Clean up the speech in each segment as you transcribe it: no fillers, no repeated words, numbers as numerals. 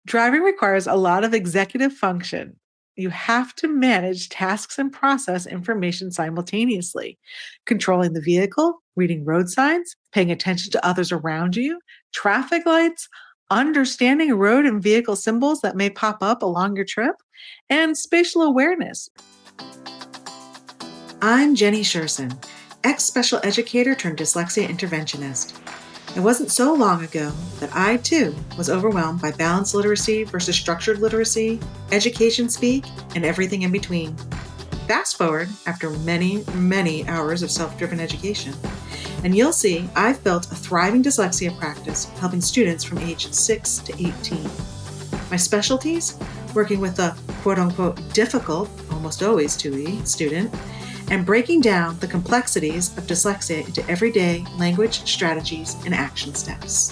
Driving requires a lot of executive function. You have to manage tasks and process information simultaneously, controlling the vehicle, reading road signs, paying attention to others around you, traffic lights, understanding road and vehicle symbols that may pop up along your trip, and spatial awareness. I'm Jenny Sherson, ex-special educator turned dyslexia interventionist. It wasn't so long ago that I, too, was overwhelmed by balanced literacy versus structured literacy, education speak, and everything in between. Fast forward after many, many hours of self-driven education, and you'll see I've built a thriving dyslexia practice helping students from age 6 to 18. My specialties? Working with the quote-unquote difficult, almost always 2E, student, and breaking down the complexities of dyslexia into everyday language strategies and action steps.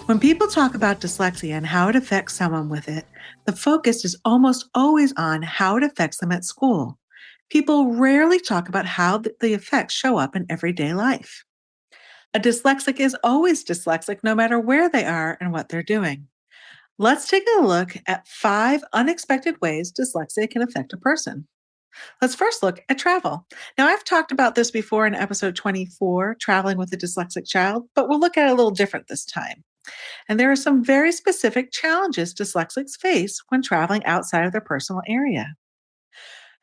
When people talk about dyslexia and how it affects someone with it, the focus is almost always on how it affects them at school. People rarely talk about how the effects show up in everyday life. A dyslexic is always dyslexic no matter where they are and what they're doing. Let's take a look at 5 unexpected ways dyslexia can affect a person. Let's first look at travel. Now, I've talked about this before in episode 24, Traveling with a Dyslexic Child, but we'll look at it a little different this time. And there are some very specific challenges dyslexics face when traveling outside of their personal area.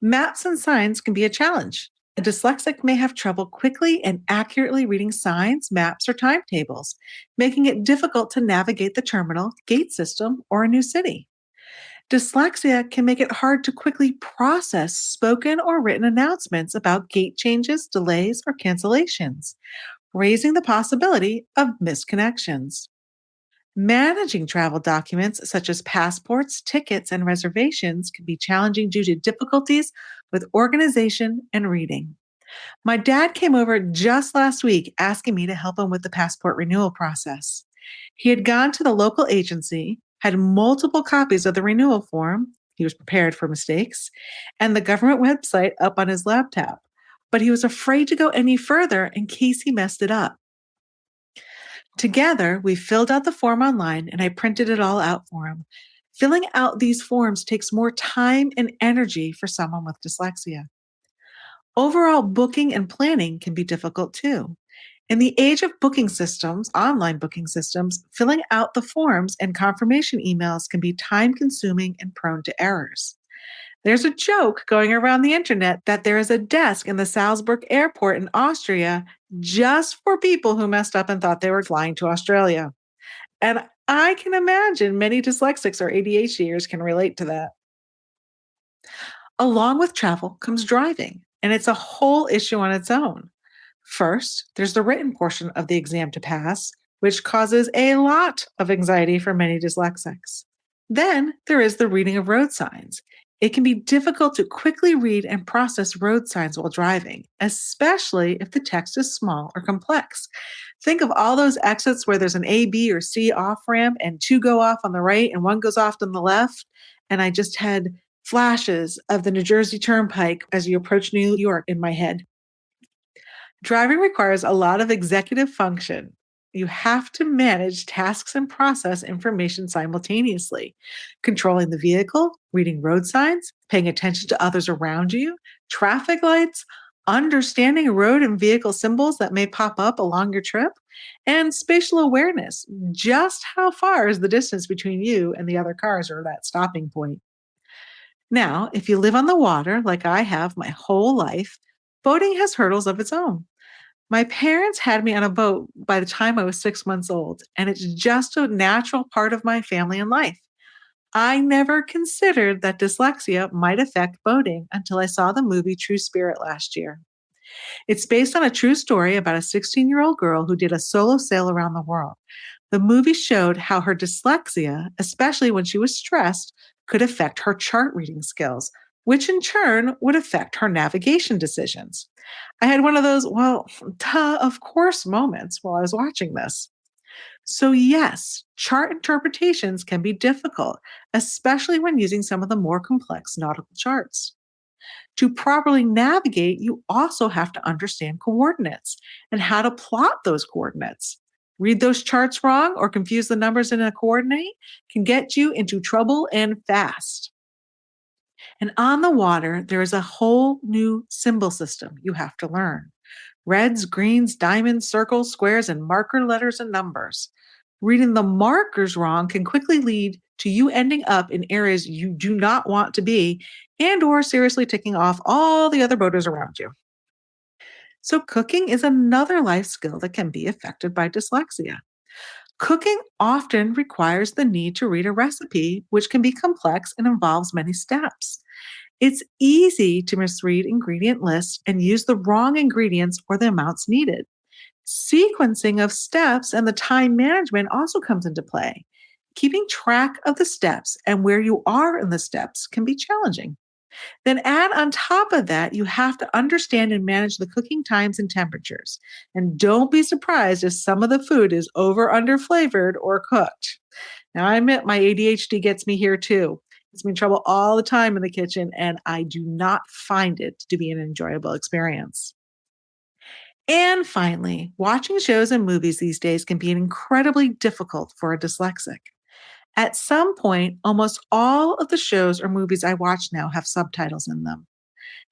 Maps and signs can be a challenge. A dyslexic may have trouble quickly and accurately reading signs, maps, or timetables, making it difficult to navigate the terminal, gate system, or a new city. Dyslexia can make it hard to quickly process spoken or written announcements about gate changes, delays, or cancellations, raising the possibility of missed connections. Managing travel documents such as passports, tickets, and reservations can be challenging due to difficulties with organization and reading. My dad came over just last week asking me to help him with the passport renewal process. He had gone to the local agency, had multiple copies of the renewal form, he was prepared for mistakes, and the government website up on his laptop, but he was afraid to go any further in case he messed it up. Together, we filled out the form online and I printed it all out for him. Filling out these forms takes more time and energy for someone with dyslexia. Overall, booking and planning can be difficult too. In the age of booking systems, online booking systems, filling out the forms and confirmation emails can be time consuming and prone to errors. There's a joke going around the internet that there is a desk in the Salzburg airport in Austria just for people who messed up and thought they were flying to Australia. And I can imagine many dyslexics or ADHDers can relate to that. Along with travel comes driving, and it's a whole issue on its own. First, there's the written portion of the exam to pass, which causes a lot of anxiety for many dyslexics. Then there is the reading of road signs. It can be difficult to quickly read and process road signs while driving, especially if the text is small or complex. Think of all those exits where there's an A, B, or C off ramp and 2 go off on the right and 1 goes off on the left. And I just had flashes of the New Jersey Turnpike as you approach New York in my head. Driving requires a lot of executive function. You have to manage tasks and process information simultaneously, controlling the vehicle, reading road signs, paying attention to others around you, traffic lights, understanding road and vehicle symbols that may pop up along your trip, and spatial awareness. Just how far is the distance between you and the other cars or that stopping point? Now, if you live on the water like I have my whole life, boating has hurdles of its own. My parents had me on a boat by the time I was 6 months old, and it's just a natural part of my family and life. I never considered that dyslexia might affect boating until I saw the movie True Spirit last year. It's based on a true story about a 16-year-old girl who did a solo sail around the world. The movie showed how her dyslexia, especially when she was stressed, could affect her chart reading skills, which in turn would affect her navigation decisions. I had one of those, well, duh, of course moments while I was watching this. So yes, chart interpretations can be difficult, especially when using some of the more complex nautical charts. To properly navigate, you also have to understand coordinates and how to plot those coordinates. Read those charts wrong or confuse the numbers in a coordinate can get you into trouble and fast. And on the water, there is a whole new symbol system you have to learn. Reds, greens, diamonds, circles, squares, and marker letters and numbers. Reading the markers wrong can quickly lead to you ending up in areas you do not want to be and or seriously ticking off all the other boaters around you. So cooking is another life skill that can be affected by dyslexia. Cooking often requires the need to read a recipe, which can be complex and involves many steps. It's easy to misread ingredient lists and use the wrong ingredients or the amounts needed. Sequencing of steps and the time management also comes into play. Keeping track of the steps and where you are in the steps can be challenging. Then add on top of that, you have to understand and manage the cooking times and temperatures. And don't be surprised if some of the food is over under flavored or cooked. Now, I admit my ADHD gets me here too. It's me in trouble all the time in the kitchen, and I do not find it to be an enjoyable experience. And finally, watching shows and movies these days can be incredibly difficult for a dyslexic. At some point, almost all of the shows or movies I watch now have subtitles in them.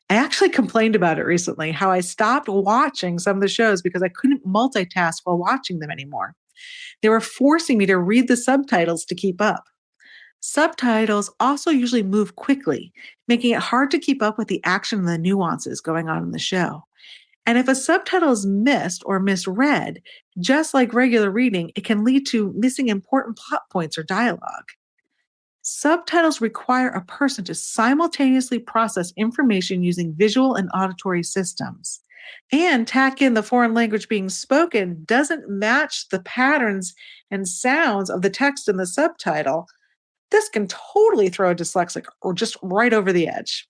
I actually complained about it recently, how I stopped watching some of the shows because I couldn't multitask while watching them anymore. They were forcing me to read the subtitles to keep up. Subtitles also usually move quickly, making it hard to keep up with the action and the nuances going on in the show. And if a subtitle is missed or misread, just like regular reading, it can lead to missing important plot points or dialogue. Subtitles require a person to simultaneously process information using visual and auditory systems. And tack in the foreign language being spoken doesn't match the patterns and sounds of the text in the subtitle. This can totally throw a dyslexic or just right over the edge.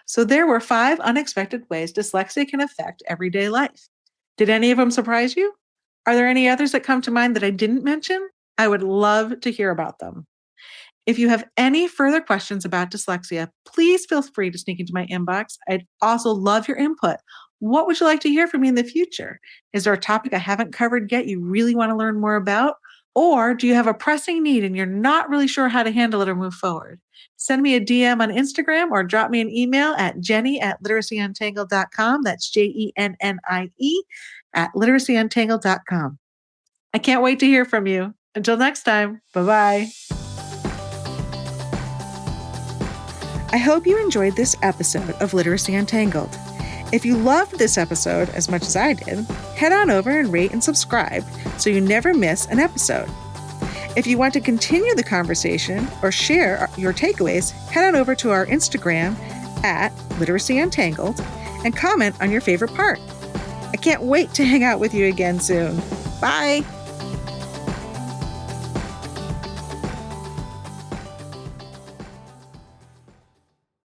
So there were 5 unexpected ways dyslexia can affect everyday life. Did any of them surprise you? Are there any others that come to mind that I didn't mention? I would love to hear about them. If you have any further questions about dyslexia, please feel free to sneak into my inbox. I'd also love your input. What would you like to hear from me in the future? Is there a topic I haven't covered yet you really want to learn more about? Or do you have a pressing need and you're not really sure how to handle it or move forward? Send me a DM on Instagram or drop me an email at jenny@literacyuntangled.com. That's JENNIE @literacyuntangled.com. I can't wait to hear from you. Until next time, bye-bye. I hope you enjoyed this episode of Literacy Untangled. If you loved this episode as much as I did, head on over and rate and subscribe so you never miss an episode. If you want to continue the conversation or share your takeaways, head on over to our Instagram @LiteracyUntangled and comment on your favorite part. I can't wait to hang out with you again soon. Bye.